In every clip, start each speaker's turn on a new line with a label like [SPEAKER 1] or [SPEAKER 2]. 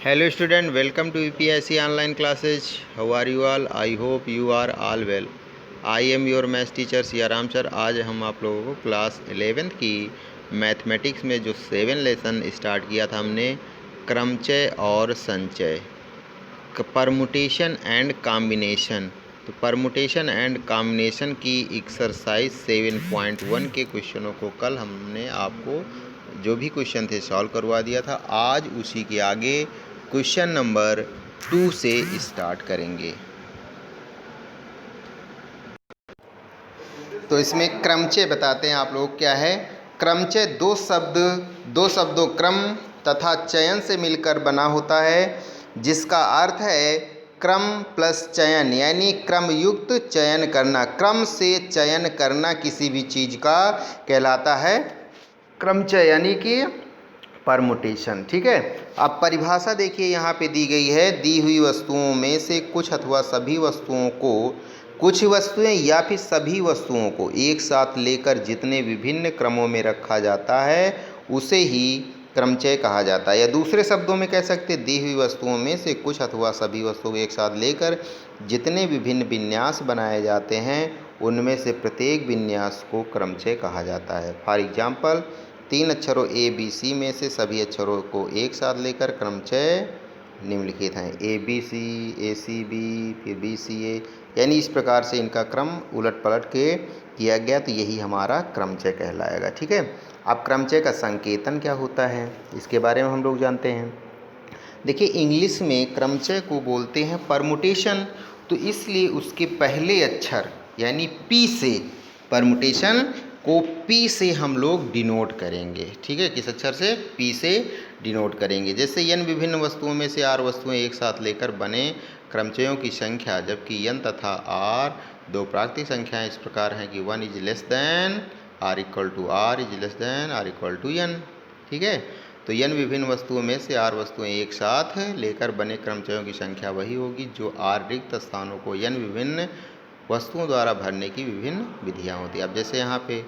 [SPEAKER 1] Hello student, welcome to UPSC online classes. How are you all? I hope you are all well. I am your math teacher Siyaram sir. आज हम आप लोगों को class 11th की mathematics में जो 7 lesson start किया था हमने, क्रमचय और संचय, परमुटेशन एंड कॉम्बिनेशन। तो परमुटेशन एंड कॉम्बिनेशन की एक्सरसाइज 7.1 के क्वेश्चनों को कल हमने आपको जो भी क्वेश्चन थे सॉल्व करवा दिया था। आज उसी के आगे क्वेश्चन नंबर 2 से स्टार्ट करेंगे। तो इसमें क्रमचय बताते हैं आप लोग क्या है। क्रमचय दो शब्दों क्रम तथा चयन से मिलकर बना होता है, जिसका अर्थ है क्रम प्लस चयन, यानी क्रमयुक्त चयन करना। क्रम से चयन करना किसी भी चीज़ का कहलाता है क्रमचय, यानी कि परमुटेशन। ठीक है, अब परिभाषा देखिए यहाँ पे दी गई है। दी हुई वस्तुओं में से कुछ अथवा सभी वस्तुओं को, कुछ वस्तुएं या फिर सभी वस्तुओं को एक साथ लेकर जितने विभिन्न क्रमों में रखा जाता है उसे ही क्रमचय कहा जाता है। या दूसरे शब्दों में कह सकते हैं, दी हुई वस्तुओं में से कुछ अथवा सभी वस्तुओं को एक साथ लेकर जितने विभिन्न विन्यास बनाए जाते हैं उनमें से प्रत्येक विन्यास को क्रमचय कहा जाता है। फॉर एग्जाम्पल, 3 अक्षरों ABC में से सभी अक्षरों को एक साथ लेकर क्रमचय निम्नलिखित हैं: ABC, ACB, फिर BCA, यानी इस प्रकार से इनका क्रम उलट पलट के किया गया तो यही हमारा क्रमचय कहलाएगा। ठीक है, अब क्रमचय का संकेतन क्या होता है इसके बारे में हम लोग जानते हैं। देखिए, इंग्लिश में क्रमचय को बोलते हैं परमुटेशन, तो इसलिए उसके पहले अक्षर यानी P से, परमुटेशन को P से हम लोग डिनोट करेंगे। ठीक है, किस अक्षर से? P से डिनोट करेंगे। जैसे n विभिन्न वस्तुओं में से r वस्तुएं एक साथ लेकर बने क्रमचयों की संख्या, जबकि n तथा r दो प्राकृतिक संख्याएं इस प्रकार हैं कि 1 is less than r equal to r is less than r equal to n। ठीक है, तो n विभिन्न वस्तुओं में से r वस्तुएं एक साथ लेकर बने क्रमचयों की संख्या वही होगी जो r रिक्त स्थानों को n विभिन्न वस्तुओं द्वारा भरने की विभिन्न विधियां होती है। अब जैसे यहाँ पे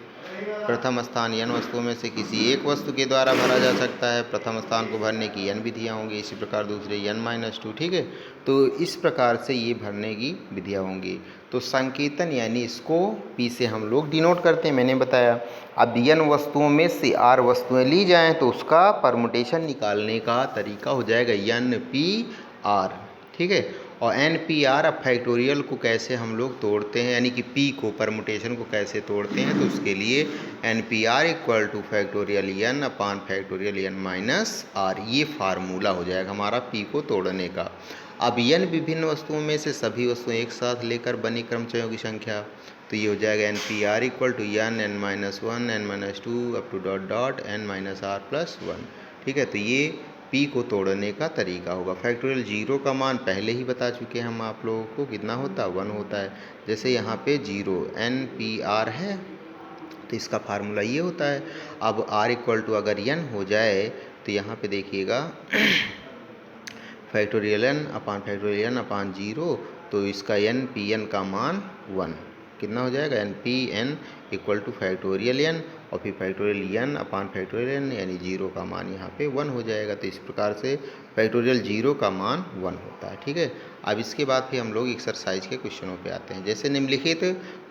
[SPEAKER 1] प्रथम स्थान n वस्तुओं में से किसी एक वस्तु के द्वारा भरा जा सकता है, प्रथम स्थान को भरने की n विधियां होंगी। इसी प्रकार दूसरे n-2। ठीक है, तो इस प्रकार से ये भरने की विधियां होंगी। तो संकेतन यानी इसको P से हम लोग डिनोट करते हैं, मैंने बताया। अब n वस्तुओं में से r वस्तुएं ली जाएं तो उसका परमुटेशन निकालने का तरीका हो जाएगा NPR। ठीक है, और NPR अब फैक्टोरियल को कैसे हम लोग तोड़ते हैं, यानी कि P को, परमुटेशन को कैसे तोड़ते हैं, तो उसके लिए NPR equal two factorial n अपान फैक्टोरियल n माइनस r, ये फार्मूला हो जाएगा हमारा P को तोड़ने का। अब n विभिन्न वस्तुओं में से सभी वस्तुएं एक साथ लेकर बनी क्रमचयों की संख्या, तो ये हो जाएगा NPR equal to n-1 n-2 up to dot dot n minus r plus 1। ठीक है, तो ये P को तोड़ने का तरीका होगा। फैक्टोरियल 0 का मान पहले ही बता चुके हैं हम आप लोगों को, कितना होता है? 1 होता है। जैसे यहाँ पे 0 NPR है तो इसका फार्मूला ये होता है। अब R इक्वल टू अगर n हो जाए तो यहाँ पे देखिएगा फैक्टोरियल n अपान फैक्टोरियल n अपान 0, तो इसका NPN का मान 1 कितना हो जाएगा? NPN equal two factorial n और फिर फैक्टोरियल n अपान फैक्टोरियल n, यानी 0 का मान यहाँ पे 1 हो जाएगा। तो इस प्रकार से फैक्टोरियल 0 का मान 1 होता है। ठीक है, अब इसके बाद फिर हम लोग एक्सरसाइज के क्वेश्चनों पे आते हैं। जैसे निम्नलिखित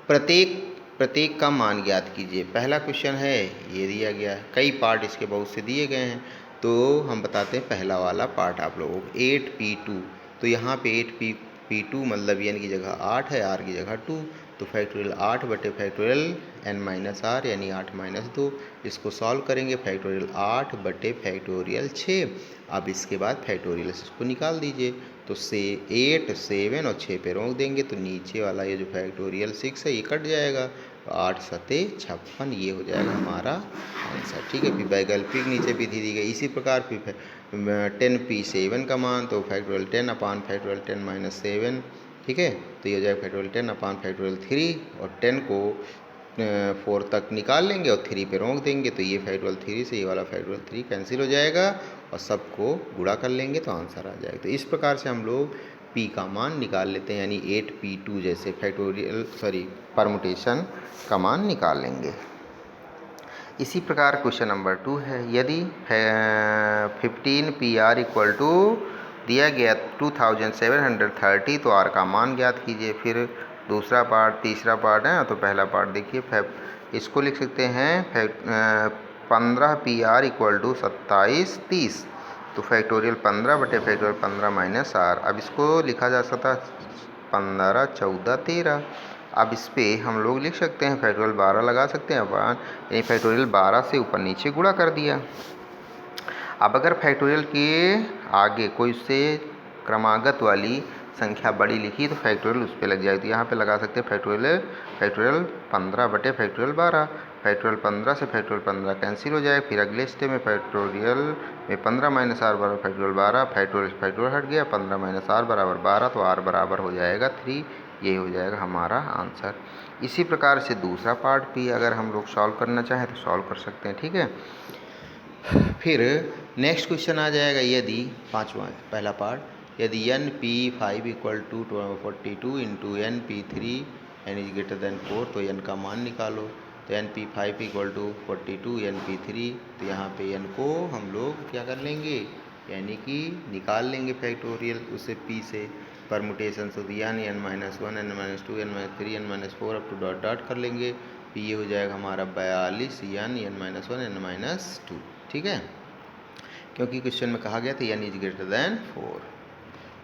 [SPEAKER 1] प्रत्येक का मान ज्ञात कीजिए। पहला क्वेश्चन है, ये दिया गया है, कई पार्ट इसके बहुत से दिए गए हैं, तो हम बताते हैं पहला वाला पार्ट आप लोगों को। 8P2, तो यहाँ पे 8P2 मतलब n की जगह 8 है, r की जगह 2, तो फैक्टोरियल 8 बटे फैक्टोरियल n माइनस r यानी 8 माइनस 2। इसको सॉल्व करेंगे, फैक्टोरियल 8 बटे फैक्टोरियल 6। अब इसके बाद फैक्टोरियल इसको निकाल दीजिए, तो से 8 7 और 6 पे रोक देंगे तो नीचे वाला ये जो फैक्टोरियल 6 है ये कट जाएगा, 8 सते 56, ये हो जाएगा हमारा आंसर। ठीक है, फिर वैकल्पिक नीचे विधि दी गई। इसी प्रकार फिर 10P7 का मान, तो फैक्टोरियल 10 अपान फैक्टोरियल 10 माइनस 7। ठीक है, तो ये हो जाएगा फैक्टोरियल 10 अपान फैक्टोरियल 3, और 10 को 4 तक निकाल लेंगे और 3 पे रोक देंगे, तो ये फैक्टोरियल 3 से ये वाला फैक्टोरियल 3 कैंसिल हो जाएगा और सबको गुणा कर लेंगे तो आंसर आ जाएगा। तो इस प्रकार से हम लोग P का मान निकाल लेते हैं, यानी 8P2 जैसे परमुटेशन का मान निकाल लेंगे। इसी प्रकार क्वेश्चन नंबर 2 है, यदि 15PR इक्वल टू दिया गया 2730, तो आर का मान ज्ञात कीजिए। फिर दूसरा पार्ट, तीसरा पार्ट है, तो पहला पार्ट देखिए, इसको लिख सकते हैं 15 PR इक्वल टू 27 30, तो फैक्टोरियल 15 बटे फैक्टोरियल 15 माइनस आर। अब इसको लिखा जा सकता 15 14 13। अब इस पर हम लोग लिख सकते हैं फैक्टोरियल 12 लगा सकते हैं, यानी फैक्टोरियल 12 से ऊपर नीचे गुणा कर दिया। अब अगर फैक्टोरियल के आगे कोई उससे क्रमागत वाली संख्या बड़ी लिखी तो फैक्टोरियल उस पर लग जाएगी। तो यहाँ पे लगा सकते हैं फैक्टोरियल 15 बटे फैक्टोरियल 12। फैक्टोरियल 15 से फैक्टोरियल 15 कैंसिल हो जाए। फिर अगले स्टेप में फैक्टोरियल में 15 माइनस आर बराबर फैक्टोरियल 12, फैक्टोरियल हट गया, 15 माइनस आर बराबर 12, तो आर बराबर हो जाएगा 3। ये हो जाएगा हमारा आंसर। इसी प्रकार से दूसरा पार्ट भी अगर हम लोग सॉल्व करना चाहें तो सॉल्व कर सकते हैं, ठीक है। फिर नेक्स्ट क्वेश्चन आ जाएगा, यदि पाँचवा पहला पार्ट, यदि NP5 equal to 42 into NP3 n is greater than 4, तो n का मान निकालो। तो NP5 इक्वल टू 42 NP3, तो यहाँ पे n को हम लोग क्या कर लेंगे, यानी कि निकाल लेंगे फैक्टोरियल उसे p से परमुटेशन से, तो यानी n-1 n-2 n-3 n-4 up to dot dot कर लेंगे। तो ये हो जाएगा हमारा 42 यानी n-1 n-2, ठीक है, क्योंकि क्वेश्चन में कहा गया था n इज ग्रेटर देन 4।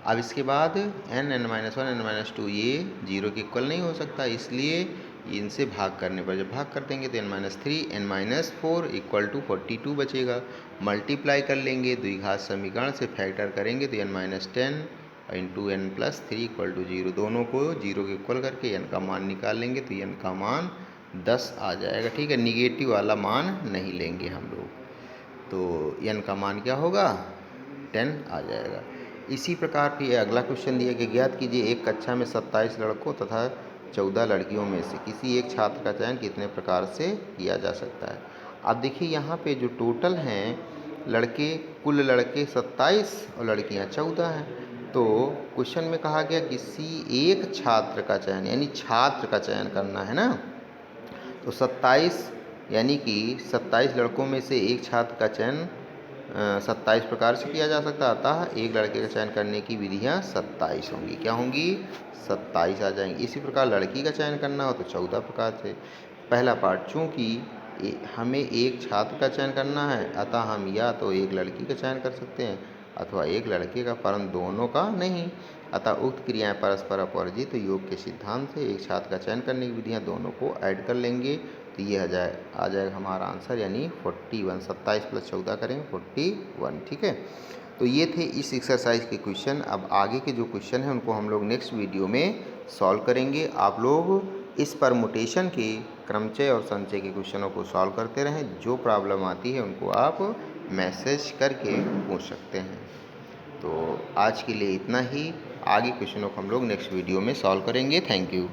[SPEAKER 1] अब इसके बाद n-1 n-2 ये 0 के इक्वल नहीं हो सकता, इसलिए इनसे भाग करने पर जब भाग कर देंगे तो n-3 n-4 इक्वल टू 42 बचेगा। मल्टीप्लाई कर लेंगे द्विघात समीकरण से, फैक्टर करेंगे तो n-10 into n+3 equal to 0, दोनों को 0 के इक्वल करके n का मान निकाल लेंगे तो n का मान 10 आ जाएगा, ठीक है। निगेटिव वाला मान नहीं लेंगे हम लोग, तो n का मान क्या होगा 10 आ जाएगा। इसी प्रकार फिर अगला क्वेश्चन दिया कि ज्ञात कीजिए एक कक्षा में 27 लड़कों तथा 14 लड़कियों में से किसी एक छात्र का चयन कितने प्रकार से किया जा सकता है। अब देखिए यहाँ पे जो टोटल हैं लड़के, कुल लड़के 27 और लड़कियाँ 14 हैं। तो क्वेश्चन में कहा गया किसी एक छात्र का चयन, यानी छात्र का चयन करना है ना। तो 27 यानी कि 27 लड़कों में से एक छात्र का चयन 27 प्रकार से किया जा सकता है, अतः एक लड़के का चयन करने की विधियां 27 होंगी। क्या होंगी? 27 आ जाएंगी। इसी प्रकार लड़की का चयन करना हो तो 14 प्रकार से। पहला पार्ट, चूँकि हमें एक छात्र का चयन करना है अतः हम या तो एक लड़की का चयन कर सकते हैं अथवा एक लड़के का, परंतु दोनों का नहीं। अतः उक्त क्रियाएं परस्पर अपवर्जित योग के सिद्धांत से एक छात्र का चयन करने की विधियां दोनों को ऐड कर लेंगे तो ये आ जाएगा हमारा आंसर, यानी 41। 27 प्लस 14 करेंगे 41, ठीक है। तो ये थे इस एक्सरसाइज के क्वेश्चन। अब आगे के जो क्वेश्चन हैं उनको हम लोग नेक्स्ट वीडियो में सॉल्व करेंगे। आप लोग इस परमुटेशन के क्रमचय और संचय के क्वेश्चनों को सॉल्व करते रहें। जो प्रॉब्लम आती है उनको आप मैसेज करके पूछ सकते हैं। तो आज के लिए इतना ही। आगे क्वेश्चनों को हम लोग नेक्स्ट वीडियो में सॉल्व करेंगे। Thank you.